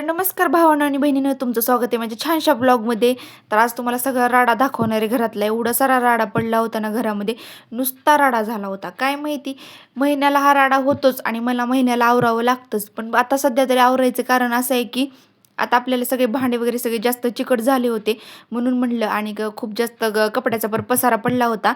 तर नमस्कार भावांनो आणि बहिणींनो, तुमचं स्वागत आहे माझ्या छानशा ब्लॉगमध्ये. तर आज तुम्हाला सगळा राडा दाखवणार आहे घरातला. एवढा सारा राडा पडला होता ना घरामध्ये, नुसता राडा झाला होता. काय माहिती, महिन्याला हा राडा होतोच आणि मला महिन्याला आवरावं लागतंच. पण आता सध्या तरी आवरायचं कारण असं आहे की आता आपल्याला सगळे भांडे वगैरे सगळे जास्त चिकट झाले होते, म्हणून म्हणलं. आणि खूप जास्त कपड्याचा पसारा पडला होता,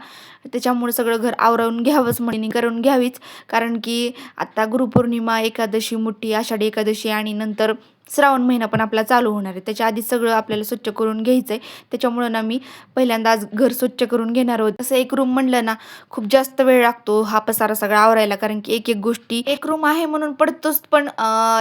त्याच्यामुळे सगळं घर आवरून घ्यावंच, म्हणे करून घ्यावीच. कारण की आता गुरुपौर्णिमा, एकादशी मोठी, आषाढी एकादशी आणि नंतर श्रावण महिना पण आपला चालू होणार आहे. त्याच्या आधी सगळं आपल्याला स्वच्छ करून घ्यायचं आहे. त्याच्यामुळं ना मी पहिल्यांदा आज घर स्वच्छ करून घेणार आहोत. असं एक रूम म्हणलं ना, खूप जास्त वेळ लागतो हा पसारा सगळा आवरायला, कारण की एक एक गोष्टी, एक रूम आहे म्हणून पडतोच, पण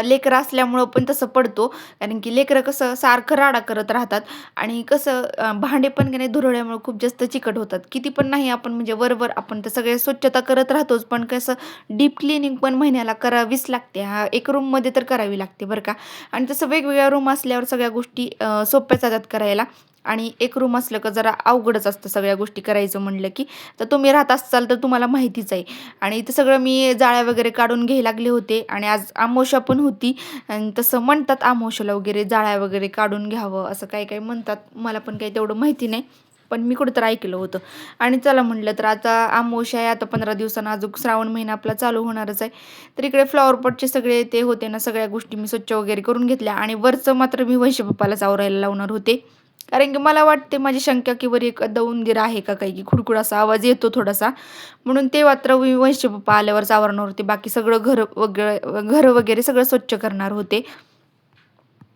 लेकरं असल्यामुळं पण तसं पडतो. कारण की लेकरं कसं सारखं राडा करत राहतात आणि कसं भांडे पण की नाही धुरळ्यामुळे खूप जास्त चिकट होतात. किती पण नाही आपण म्हणजे वरवर आपण तर सगळे स्वच्छता करत राहतोच, पण कसं डीप क्लिनिंग पण महिन्याला करावीच लागते. हा एक रूममध्ये तर करावी लागते बरं का. आणि तसं वेगवेगळ्या रूम असल्यावर सगळ्या गोष्टी सोप्या जातात करायला. आणि एक रूम असलं का जरा अवघडच असतं सगळ्या गोष्टी करायचं म्हणलं की. तर तुम्ही राहत असाल तर तुम्हाला माहितीच आहे. आणि इथं सगळं मी जाळ्या वगैरे काढून घ्यायला लागले होते आणि आज अमावस्या पण होती. आणि तसं म्हणतात अमावस्याला वगैरे जाळ्या वगैरे काढून घ्यावं, असं काही काही म्हणतात. मला पण काही तेवढं माहिती नाही, पण मी कुठं तर ऐकलं होतं. आणि चला म्हणलं, तर आता अमावस्या आहे, आता 15 दिवसांना अजून श्रावण महिना आपला चालू होणारच आहे. तर इकडे फ्लॉवर पॉटचे सगळे ते होते ना, सगळ्या गोष्टी मी स्वच्छ वगैरे करून घेतल्या. आणि वरचं मात्र मी वैशपप्पालाच आवरायला लावणार होते. कारण की मला वाटते, माझी शंका की वर एक उंदीर आहे का काही, की खुडखुड असा आवाज येतो थोडासा, म्हणून ते मात्र मी वैशपप्पा आल्यावरच आवरणार होते. बाकी सगळं घर वगैरे सगळं स्वच्छ करणार होते.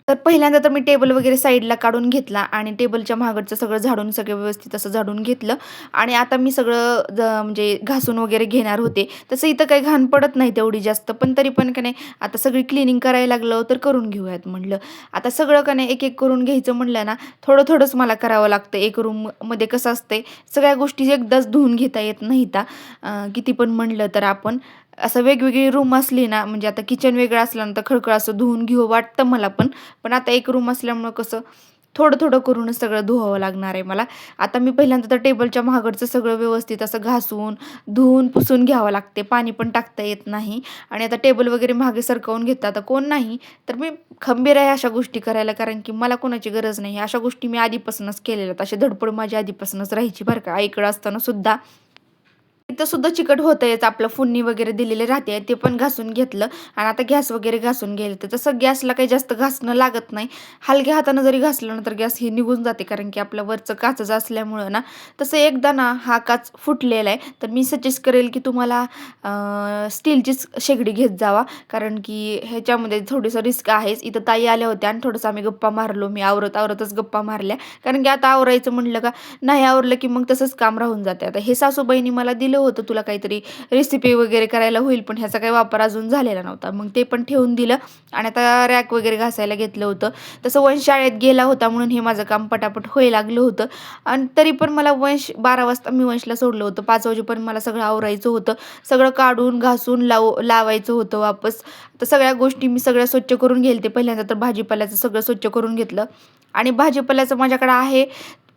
तर पहिल्यांदा तर मी टेबल वगैरे साईडला काढून घेतला आणि टेबलच्या मागचं सगळं झाडून, सगळं व्यवस्थित असं झाडून घेतलं. आणि आता मी सगळं म्हणजे घासून वगैरे घेणार होते. तसं इथं काही घाण पडत नाही तेवढी जास्त, पण तरी पण का नाही, आता सगळी क्लिनिंग करायला लागलं तर करून घेऊयात म्हणलं. आता सगळं का नाही एक एक करून घ्यायचं म्हणलं ना, थोडं थोडंच मला करावं लागतं. एक रूममध्ये कसं असतंय, सगळ्या गोष्टी एकदाच धुवून घेता येत नाहीत. किती पण म्हणलं तर आपण असं वेगवेगळी रूम असली ना, म्हणजे आता किचन वेगळं असलं ना, तर खळखळ असं धुवून घेऊ वाटतं मला पण. पण आता एक रूम असल्यामुळं कसं थोडं थोडं करूनच सगळं धुवावं लागणार आहे मला. आता मी पहिल्यांदा तर टेबलच्या मागचं सगळं व्यवस्थित असं घासून, धुवून, पुसून घ्यावं लागते. पाणी पण टाकता येत नाही. आणि आता टेबल वगैरे मागे सरकवून घेतलं. आता कोण नाही तर मी खंबीर आहे अशा गोष्टी करायला, कारण की मला कोणाची गरज नाही. अशा गोष्टी मी आधीपासूनच केलेल्या आहेत. अशी धडपड माझी आधीपासूनच राहायची बरं का. आईकडं असताना सुद्धा तिथं सुद्धा चिकट होतंयच, आपलं फोडणी वगैरे दिलेले राहते, ते पण घासून घेतलं. आणि आता गॅस वगैरे घासून घ्यायला, तर तसं गॅसला काही जास्त घासणं लागत नाही. हलक्या हातानं जरी घासलं ना, तर गॅस हे निघून जाते, कारण की आपलं वरचं काचच असल्यामुळं ना. तसं एकदा ना हा काच फुटलेला आहे, तर मी सजेस्ट करेल की तुम्हाला स्टीलचीच शेगडी घेत जावा, कारण की ह्याच्यामध्ये थोडंसं रिस्क आहेच. इथं ताई आल्या होत्या आणि थोडंसं आम्ही गप्पा मारलो. मी आवरतच गप्पा मारल्या, कारण की आता आवरायचं म्हणलं का नाही आवरलं की मग तसंच काम राहून जाते. आता हे सासूबाईंनी मला दिलं होतं, तुला काहीतरी रेसिपी वगैरे करायला होईल, पण ह्याचा काही वापर अजून झालेला नव्हता. मग ते पण ठेवून दिलं आणि आता रॅक वगैरे घासायला घेतलं होतं. तसं वंश शाळेत गेला होता म्हणून हे माझं काम पटापट व्हायला लागलं होतं. आणि तरी पण मला 12 वाजता मी वंशला सोडलं होतं. 5 वाजेपर्यंत मला सगळं आवरायचं होतं. सगळं काढून घासून लावायचं होतं वापस. तर सगळ्या गोष्टी मी सगळ्या स्वच्छ करून गेलते. पहिल्यांदा तर भाजीपाल्याचं सगळं स्वच्छ करून घेतलं. आणि भाजीपाल्याचं माझ्याकडे आहे,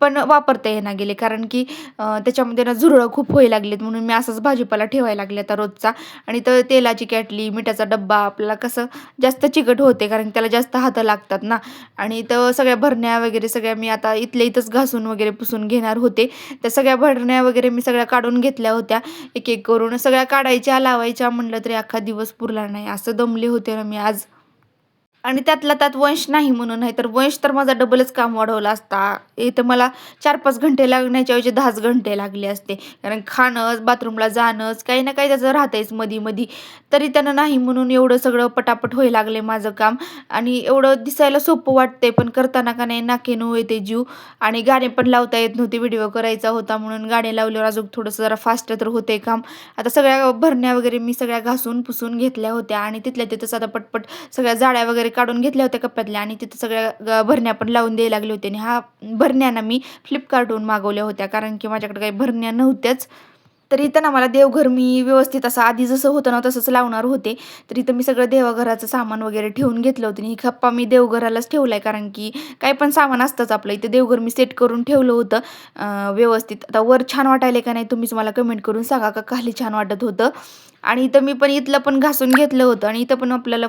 पण वापरता येईना गेले, कारण की त्याच्यामध्ये ना झुरळं खूप व्हायला लागलेत, म्हणून मी असाच भाजीपाला ठेवायला लागले आता रोजचा. आणि तर तेलाची कॅटली, मिठाचा डब्बा आपल्याला कसं जास्त चिकट होते, कारण त्याला जास्त हातं लागतात ना. आणि तर सगळ्या भरण्या वगैरे सगळ्या मी आता इथल्या इथंच घासून वगैरे पुसून घेणार होते. त्या सगळ्या भरण्या वगैरे मी सगळ्या काढून घेतल्या होत्या, एक एक करून सगळ्या काढायच्या लावायच्या म्हणलं तरी अख्खा दिवस पुरला नाही, असं दमले होते ना मी आज. आणि त्यातला त्यात वंश नाही म्हणून, नाही तर वंश तर माझा डबलच काम वाढवला असता. इथं मला 4-5 घंटे लागण्याच्या ऐवजी 10च घंटे लागले असते. कारण खाणंच, बाथरूमला जाणंच, काही ना काही त्याचं राहतंयच मधी-मधी. तरी त्यानं नाही म्हणून एवढं सगळं पटापट व्हायला लागले माझं काम. आणि एवढं दिसायला सोपं वाटतंय, पण करताना का नाही नाकीनऊ येते जीव. आणि गाणे पण लावता येत नव्हते, व्हिडिओ करायचा होता म्हणून गाणे लावल्यावर अजून थोडंसं जरा फास्ट तर होते काम. आता सगळ्या भरण्या वगैरे मी सगळ्या घासून पुसून घेतल्या होत्या आणि तिथल्या तिथंच आता पटपट सगळ्या जाळ्या वगैरे काढून घेतल्या होत्या कप्प्यातल्या आणि तिथं सगळ्या भरण्या पण लावून द्यायला लागले होते. आणि हा भरण्या ना मी फ्लिपकार्टहून मागवल्या होत्या, कारण की माझ्याकडे काही भरण्या नव्हत्याच. तर इथं ना मला देवघर मी व्यवस्थित असं आधी जसं होतं ना तसंच लावणार होते. तर इथं मी सगळं देवघराचं सामान वगैरे ठेवून घेतलं होतं आणि ही खप्पा मी देवघरालाच ठेवलाय, कारण की काही पण सामान असतंच आपलं. इथं देवघर मी सेट करून ठेवलं होतं व्यवस्थित. आता वर छान वाटायला का नाही तुम्हीच मला कमेंट करून सांगा, का खाली छान वाटत होतं. आणि इथं मी पण इथलं पण घासून घेतलं होतं आणि इथं पण आपल्याला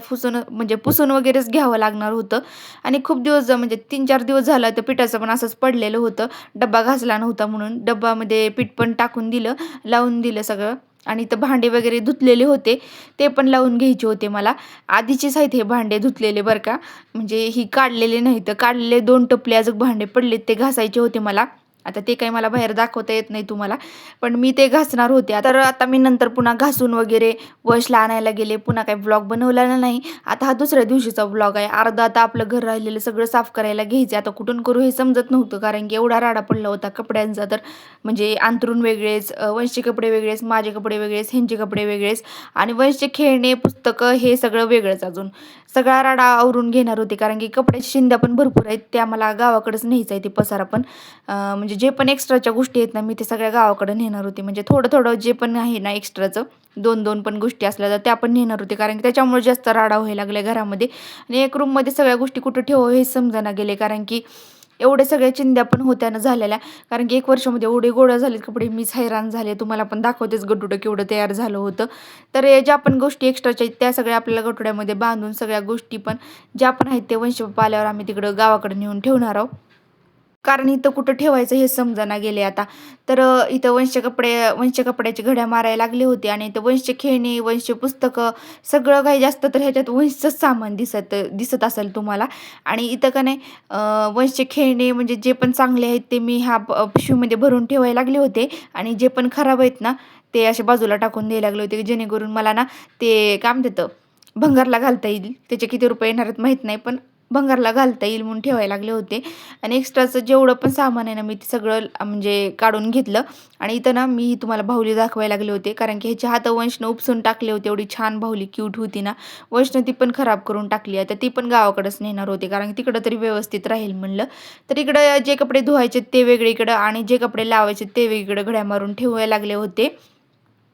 म्हणजे पुसून वगैरेच घ्यावं लागणार होतं. आणि खूप दिवस म्हणजे 3-4 दिवस झालं त्या पिठाचं पण असंच पडलेलं होतं. डब्बा घासला नव्हता म्हणून. डब्बामध्ये पीठ पण टाकून दिलं, लावून दिलं सगळं. आणि इथं भांडे वगैरे धुतलेले होते, ते पण लावून घ्यायचे होते मला. आधीचेच आहेत हे भांडे धुतलेले बरं का. म्हणजे ही काढलेले नाही, तर काढलेले 2 टपले अजून भांडे पडलेत ते घासायचे होते मला. आता ते काही मला बाहेर दाखवता येत नाही तुम्हाला. पण मी ते घासणार होते. तर आता मी नंतर पुन्हा घासून वगैरे वशला आणायला गेले. पुन्हा काही व्लॉग बनवलेला नाही. आता हा दुसऱ्या दिवशीचा व्लॉग आहे. अर्धा आता आपलं घर राहिलेलं सगळं साफ करायला घ्यायचं. आता कुठून करू हे समजत नव्हतं, कारण की एवढा राडा पडला होता कपड्यांचा. तर म्हणजे अंथरूण वेगळेच, वंशचे कपडे वेगळेच, माझे कपडे वेगळेच, ह्यांचे कपडे वेगळेच आणि वंशचे खेळणे, पुस्तकं हे सगळं वेगळंच अजून. सगळा राडा आवरून घेणार होते, कारण की कपड्याच्या शिंद्या पण भरपूर आहेत. त्या मला गावाकडेच न्यायचं आहे ते पसारा पण. म्हणजे जे पण एक्स्ट्राच्या गोष्टी आहेत ना, मी ते सगळ्या गावाकडे नेणार होते. म्हणजे थोडं-थोडं जे पण आहे ना एक्स्ट्राचं, 2-2 पण गोष्टी असल्या तर त्या पण नेणार होते. कारण की त्याच्यामुळे जास्त राडा व्हायला लागला घरामध्ये. आणि एक रूममध्ये सगळ्या गोष्टी कुठं ठेवावं हे समजेना गेले. कारण की एवढे सगळ्या चिंध्या पण होत्या ना झालेल्या. कारण की 1 वर्षामध्ये एवढे गोळा झालेत कपडे, मीच हैराण झाले. तुम्हाला पण दाखवतेच गटुडं केवढं तयार झालं होतं. तर हे ज्या पण गोष्टी एक्स्ट्राच्या आहेत त्या सगळ्या आपल्याला गठुड्यामध्ये बांधून सगळ्या गोष्टी पण ज्या पण आहेत ते वंशपप्पा आल्यावर आम्ही तिकडं गावाकडे नेऊन ठेवणार आहोत. कारण इथं कुठं ठेवायचं हे समजेना गेले आता. तर इथं वंशच्या कपड्याची घड्या मारायला लागले होते आणि इथं वंशचे खेळणी, वंशचे पुस्तकं सगळं काही जास्त तर ह्याच्यात वंशचंच सामान दिसत दिसत असेल तुम्हाला. आणि इथं का नाही वंशचे खेळणे म्हणजे जे पण चांगले आहेत ते मी ह्या पिशवीमध्ये भरून ठेवायला लागले होते आणि जे पण खराब आहेत ना, ते असे बाजूला टाकून द्यायला लागले होते, जेणेकरून मला ना ते काय म्हणतात भंगारला घालता येईल. त्याचे किती रुपये येणार आहेत माहीत नाही, पण भंगारला घालता येईल म्हणून ठेवायला लागले होते. आणि एक्स्ट्राचं जेवढं पण सामान आहे ना, मी ते सगळं म्हणजे काढून घेतलं. आणि इथं ना मी तुम्हाला बाहुली दाखवायला लागले होते, कारण की ह्याचे हात वंशनं उपसून टाकले होते. एवढी छान बाहुली क्यूट होती ना, वंशनं ती पण खराब करून टाकली आहे. तर ती पण गावाकडेच नेणार होते, कारण की तिकडं तरी व्यवस्थित राहील म्हणलं. तर इकडं जे कपडे धुवायचे ते वेगळे इकडं आणि जे कपडे लावायचे ते वेगळीकडं घड्या मारून ठेवायला लागले होते.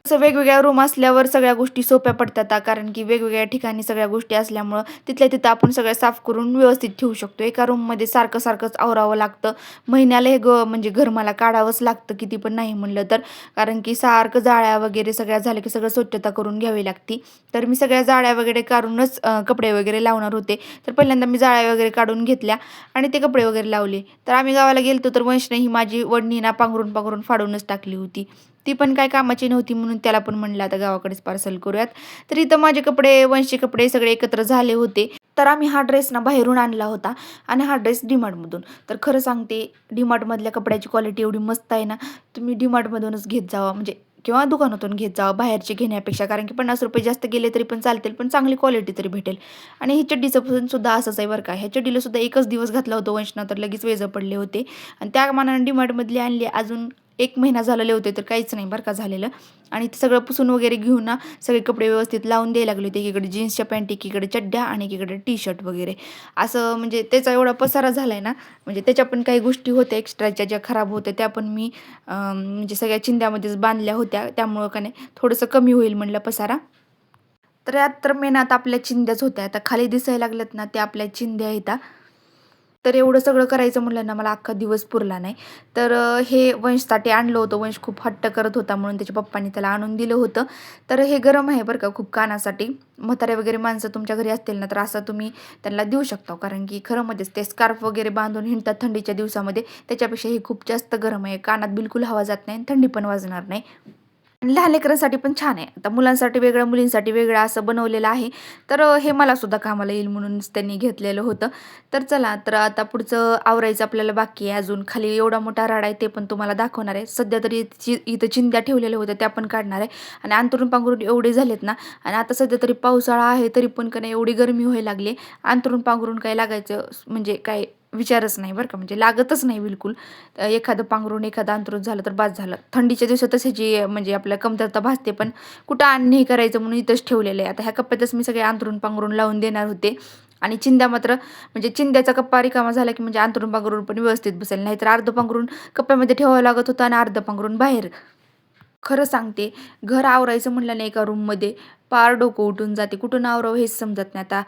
असं वेगवेगळ्या रूम असल्यावर सगळ्या गोष्टी सोप्या पडतात कारण की वेगवेगळ्या ठिकाणी सगळ्या गोष्टी असल्यामुळं तिथल्या तिथं आपण सगळं साफ करून व्यवस्थित ठेवू शकतो. एका रूममध्ये सारखंच आवरावं लागतं. महिन्याला हे म्हणजे घर मला काढावंच लागतं किती पण नाही म्हणलं तर. कारण की सारखं जाळ्या वगैरे सगळ्या झाल्या की सगळं स्वच्छता करून घ्यावी लागते. तर मी सगळ्या जाळ्या वगैरे काढूनच कपडे वगैरे लावणार होते. तर पहिल्यांदा मी जाळ्या वगैरे काढून घेतल्या आणि ते कपडे वगैरे लावले. तर आम्ही गावाला गेलो तर वंशने ही माझी वडणी ना पांघरून फाडूनच टाकली होती. ती पण काही कामाची नव्हती म्हणून त्याला पण म्हणलं आता गावाकडेच पार्सल करूयात. तर इथं माझे कपडे, वंशचे कपडे सगळे एकत्र झाले होते. तर आम्ही हा ड्रेस ना बाहेरून आणला होता आणि हा ड्रेस डीमार्टमधून. तर खरं सांगते डीमार्टमधल्या कपड्याची क्वालिटी एवढी मस्त आहे ना, तुम्ही डीमार्टमधूनच घेत जावा म्हणजे किंवा दुकानातून घेत जावा बाहेरचे घेण्यापेक्षा. कारण की ₹50 जास्त गेले तरी पण चालतील, पण चांगली क्वालिटी तरी भेटेल. आणि ही चड्डीचं पण सुद्धा असंच आहे बरं का. ह्या चड्डीला सुद्धा एकच दिवस घातला होता वंशनं, तर लगेच वेजं पडले होते. आणि त्या मानाने डीमार्टमधले आणले अजून 1 महिना झालेले होते, तर काहीच नाही बरं का झालेलं. आणि ते सगळं पुसून वगैरे घेऊन ना सगळे कपडे व्यवस्थित लावून द्यायला लागले होते. एकीकडे जीन्सच्या पॅन्ट, एकीकडे चड्ड्या आणि एकीकडे टी-शर्ट वगैरे. असं म्हणजे त्याचा एवढा पसारा झाला आहे ना, म्हणजे त्याच्या पण काही गोष्टी होत्या एक्स्ट्राच्या ज्या खराब होत्या, त्या पण मी म्हणजे सगळ्या चिंध्यामध्येच बांधल्या होत्या. त्यामुळं का नाही थोडंसं कमी होईल म्हणलं पसारा. तर यात तर मेन आता आपल्या चिंध्याच होत्या. आता खाली दिसायला लागल्यात ना, त्या आपल्या चिंध्या आहेत. तर एवढं सगळं करायचं म्हटलं ना, मला अख्खा दिवस पुरला नाही. तर हे वंशसाठी आणलं होतं. वंश खूप हट्ट करत होता म्हणून त्याच्या पप्पांनी त्याला आणून दिलं होतं. तर हे गरम आहे बरं का खूप कानासाठी. म्हातारे वगैरे माणसं तुमच्या घरी असतील ना, तर असं तुम्ही त्यांना देऊ शकता. कारण की खरं मध्येच ते स्कार्फ वगैरे बांधून हिंडतात थंडीच्या दिवसामध्ये. त्याच्यापेक्षा हे खूप जास्त गरम आहे. कानात बिलकुल हवा जात नाही, थंडी पण वाजणार नाही. आणि लहान लेकरांसाठी पण छान आहे. आता मुलांसाठी वेगळं, मुलींसाठी वेगळं असं बनवलेलं आहे. तर हे मला सुद्धा कामाला येईल म्हणूनच त्यांनी घेतलेलं होतं. तर चला, तर आता पुढचं आवरायचं आपल्याला बाकी आहे अजून. खाली एवढा मोठा राडा आहे ते पण तुम्हाला दाखवणार आहे. सध्या तरी इथं चिंध्या ठेवलेल्या होत्या त्या पण काढणार आहे. आणि अंथरूण पांघरूण एवढे झालेत ना, आणि आता सध्या तरी पावसाळा आहे तरी पण का नाही एवढी गरमी व्हायला लागली. अंथरूण पांघरूण काय लागायचं म्हणजे काय विचारच नाही बरं का, म्हणजे लागतच नाही बिलकुल. एखादं पांघरूण, एखादं अंथरूण झालं तर बास झालं. थंडीच्या दिवसातच ह्याची म्हणजे आपल्याला कमतरता भासते, पण कुठं आणि हे करायचं म्हणून इथंच ठेवलेलं आहे. आता ह्या कप्प्यातच मी सगळे अंथरूण पांघरूण लावून देणार होते. आणि चिंध्या मात्र म्हणजे चिंध्याचा कप्पा रिकामा झाला की म्हणजे अंथरूण पांघरूण पण व्यवस्थित बसेल. नाहीतर अर्धं पांघरूण कप्प्यामध्ये ठेवावं लागत होतं आणि अर्धं पांघरूण बाहेर. खरं सांगते, घर आवरायचं म्हटलं ना एका रूममध्ये, पार डोकं उठून जाते. कुठून आवरावं हेच समजत नाही. आता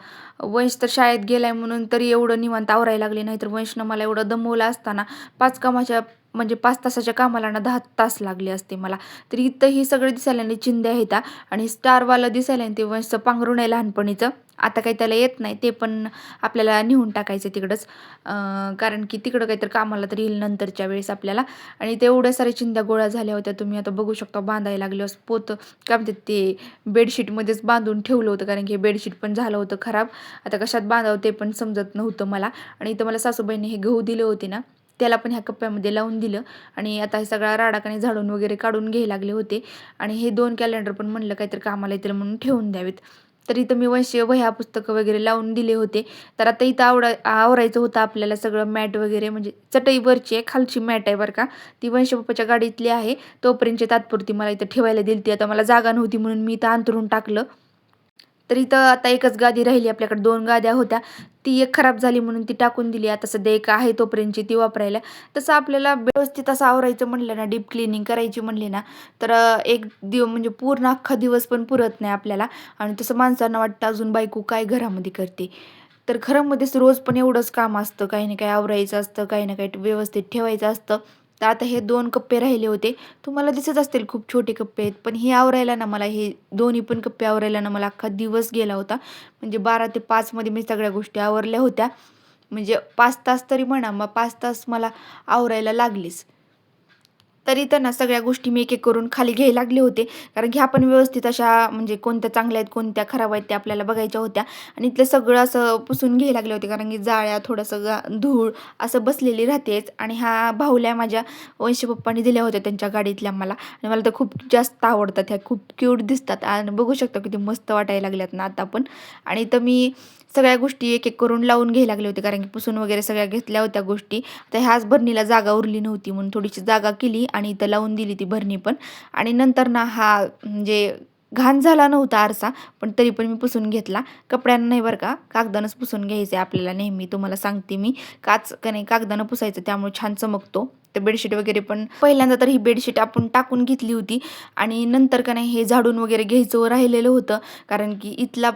वंश तर शाळेत गेलाय म्हणून तरी एवढं निवांत आवरायला लागले, नाहीतर वंशनं मला एवढं दमवलं असताना 5 कामाच्या म्हणजे 5 तासाच्या कामाला ना 10 तास लागले असते मला. तर इथं ही सगळे दिसायला नाही चिंध्या आहेत आणि स्टारवालं दिसायला ते वंशचं पांघरूण आहे लहानपणीचं. आता काही त्याला येत नाही ते पण आपल्याला नेऊन टाकायचं तिकडंच. कारण की तिकडं काहीतरी कामाला तर येईल नंतरच्या वेळेस आपल्याला. आणि ते एवढ्या साऱ्या चिंध्या गोळा झाल्या होत्या. तुम्ही आता बघू शकता बांधायला लागले पोतं काय म्हणतात ते बेडशीटमध्येच बांधून ठेवलं होतं कारण की बेडशीट पण झालं होतं खराब. आता कशात बांधावं ते पण समजत नव्हतं मला. आणि इथं मला सासूबाईंनी हे गहू दिले होते ना, त्याला पण ह्या कप्प्यामध्ये लावून दिलं. आणि आता हे सगळा राडाकाने झाडून वगैरे काढून घ्यायला लागले होते. आणि हे 2 कॅलेंडर पण म्हणलं काहीतरी कामाला येतील म्हणून ठेवून द्यावेत. तर इथं मी वह्या पुस्तकं वगैरे लावून दिले होते. तर आता इथं आवरायचं होतं आपल्याला सगळं मॅट वगैरे म्हणजे चटईवरची आहे, खालची मॅट आहे बरं का. ती वंश पप्पाच्या गाडीतली आहे. तोपर्यंतची तात्पुरती मला इथं ठेवायला दिली. आता मला जागा नव्हती म्हणून मी इथं अंथरून टाकलं. तर इथं आता एकच गादी राहिली आपल्याकडे 2 गाद्या होत्या. ती एक खराब झाली म्हणून ती टाकून दिली. आता सध्या एक आहे तोपर्यंतची ती वापरायला. तसं आपल्याला व्यवस्थित असं आवरायचं म्हणलं ना, डीप क्लीनिंग करायची म्हणली ना, तर एक म्हणजे पूर्ण अख्खा दिवस पण पुरत नाही आपल्याला. आणि तसं माणसांना वाटतं अजून बायको काय घरामध्ये करते. तर घरामध्येच रोज पण एवढंच काम असतं. काही ना काही आवरायचं असतं, काही ना काही व्यवस्थित ठेवायचं असतं. तर आता हे 2 कप्पे राहिले होते. तुम्हाला दिसत असतील खूप छोटे कप्पे आहेत. पण हे आवरायला ना मला हे दोन्ही पण कप्पे आवरायला ना मला अख्खा दिवस गेला होता. म्हणजे 12 ते 5 मध्ये मी सगळ्या गोष्टी आवरल्या होत्या. म्हणजे 5 तास तरी म्हणा, मग 5 तास मला आवरायला लागलेच. तरी तर ना सगळ्या गोष्टी मी एक-एक करून खाली घ्यायला लागले होते. कारण की आपण व्यवस्थित अशा म्हणजे कोणत्या चांगल्या आहेत, कोणत्या खराब आहेत त्या आपल्याला बघायच्या होत्या. आणि इथलं सगळं असं पुसून घ्यायला लागले होते. कारण की जाळ्या, थोडंसं धूळ असं बसलेली राहतेच. आणि ह्या बाहुल्या माझ्या वंशी पप्पांनी दिल्या होत्या त्यांच्या गाडीतल्या मला. आणि मला तर खूप जास्त आवडतात. ह्या खूप क्यूट दिसतात आणि बघू शकता किती मस्त वाटायला लागल्यात ना आता पण. आणि इथं मी सगळ्या गोष्टी एक-एक करून लावून घ्यायला लागले होते. कारण की पुसून वगैरे सगळ्या घेतल्या होत्या गोष्टी. तर ह्याच भरणीला जागा उरली नव्हती म्हणून थोडीशी जागा केली आणि इथं लावून दिली ती भरणी पण. आणि नंतर ना हा म्हणजे घाण झाला नव्हता आरसा, पण तरी पण मी पुसून घेतला. कपड्यांना नाही बरं का, कागदानंच पुसून घ्यायचं आहे आपल्याला नेहमी. तुम्हाला सांगते मी. का नाही कागदानं पुसायचं त्यामुळे छान चमकतो. तर बेडशीट वगैरे पण पहिल्यांदा तर ही बेडशीट आपण टाकून घेतली होती आणि नंतर का नाही हे झाडून वगैरे घ्यायचं राहिलेलं होतं. कारण की इथला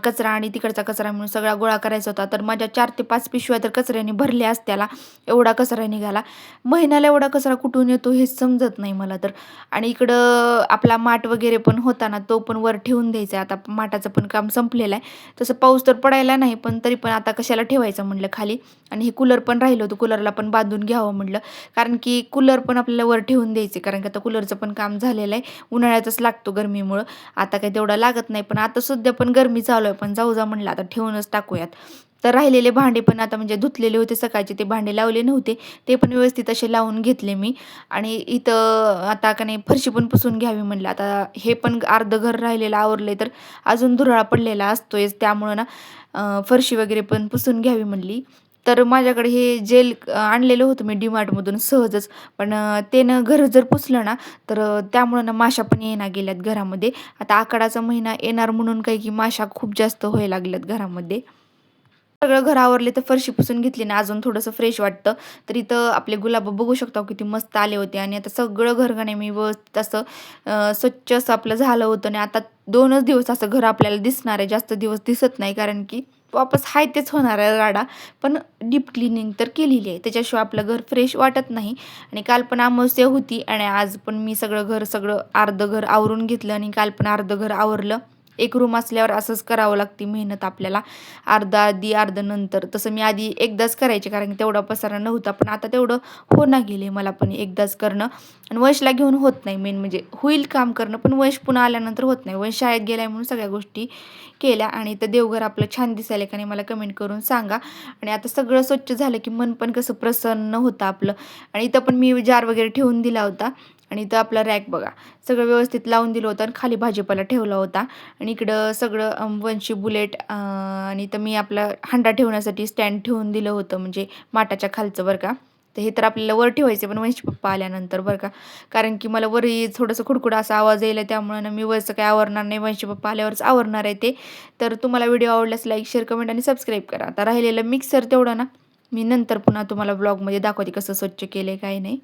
कचरा आणि तिकडचा कचरा म्हणून सगळा गोळा करायचा होता. तर माझ्या 4 ते 5 पिशव्या तर कचऱ्याने भरल्या असत्याला. एवढा कचरा निघाला. महिन्याला एवढा कचरा कुठून येतो हेच समजत नाही मला तर. आणि इकडं आपला माठ वगैरे पण होता ना, तो पण वर ठेवून द्यायचा. आता माठाचं पण काम संपलेलं आहे. तसं पाऊस तर पडायला नाही, पण तरी पण आता कशाला ठेवायचं म्हटलं खाली. आणि हे कूलर पण राहिलं होतं. कूलरला पण बांधून घ्यावं म्हटलं. कारण की कूलर पण आपल्याला वर ठेवून द्यायचे. कारण की आता कूलरचं पण काम झालेलं आहे. उन्हाळ्यातच लागतो गरमीमुळं. आता काही तेवढा लागत नाही. पण आता सध्या पण गरमी चालू आहे. पण जाऊ म्हणलं आता ठेवूनच टाकूयात. तर राहिलेले भांडे पण आता म्हणजे धुतलेले होते सकाळचे ते भांडे लावले नव्हते. ते पण व्यवस्थित असे लावून घेतले मी. आणि इथं आता का नाही फरशी पण पुसून घ्यावी म्हणलं. आता हे पण अर्धं घर राहिलेलं आवरलंय तर अजून धुरळा पडलेला असतोयच. त्यामुळं ना फरशी वगैरे पण पुसून घ्यावी म्हणली. तर माझ्याकडे हे जेल आणलेलं होतं मी डीमार्टमधून सहजच. पण त्यानं घर जर पुसलं ना, तर त्यामुळं ना माशा पण येईना गेल्यात घरामध्ये. आता आखाडाचा महिना येणार म्हणून काही की माशा खूप जास्त व्हायला लागल्यात घरामध्ये. सगळं घर आवरले तर फरशी पुसून घेतली ना अजून थोडंसं फ्रेश वाटतं. तर इथं आपले गुलाब बघू शकता किती मस्त आले होते आणि आता सगळं घर का नाही मी व्यवस्थित असं स्वच्छ असं आपलं झालं होतं आणि आता 2च दिवस असं घर आपल्याला दिसणार आहे. जास्त दिवस दिसत नाही कारण की वापस हाय तेच होणार आहे राडा. पण डीप क्लीनिंग तर केलेली आहे. त्याच्याशिवाय आपलं घर फ्रेश वाटत नाही. आणि काल पण अमावस्या होती आणि आज पण मी सगळं अर्धं घर आवरून घेतलं आणि काल पण अर्धं घर आवरलं. एक रूम असल्यावर असंच करावं लागते मेहनत आपल्याला. अर्धा आधी, अर्धं नंतर. तसं मी आधी एकदाच करायचे कारण की तेवढा पसारा नव्हता. पण आता तेवढं होईना गेले मला पण एकदाच करणं. आणि वंशला घेऊन होत नाही मेन म्हणजे होईल काम करणं, पण वंश पुन्हा आल्यानंतर होत नाही. वंश शाळेत गेलाय म्हणून सगळ्या गोष्टी केल्या. आणि इथं देवघर आपलं छान दिसायला का नाही मला कमेंट करून सांगा. आणि आता सगळं स्वच्छ झालं की मन पण कसं प्रसन्न होतं आपलं. आणि इथं पण मी जार वगैरे ठेवून दिला होता. आणि इथं आपला रॅक बघा. सगळं व्यवस्थित लावून दिलं होतं आणि खाली भाजीपाला ठेवला होता. आणि इकडं सगळं वंशी बुलेट आणि इथं मी आपला हांडा ठेवण्यासाठी स्टँड ठेवून दिलं होतं म्हणजे माठाच्या खालचं बरं का. तर हे तर आपल्याला वर ठेवायचं पण वंशी पप्पा आल्यानंतर बरं का. कारण की मला वरही थोडंसं खुडखुडा असा आवाज यायला त्यामुळे ना मी वरचं काही आवरणार नाही. वंशी पप्पा आल्यावरच आवरणार आहे ते. तर तुम्हाला व्हिडिओ आवडल्यास लाईक, शेअर, कमेंट आणि सबस्क्राईब करा. आता राहिलेलं मिक्सर तेवढं ना मी नंतर पुन्हा तुम्हाला ब्लॉगमध्ये दाखवते कसं स्वच्छ केलं आहे काय नाही.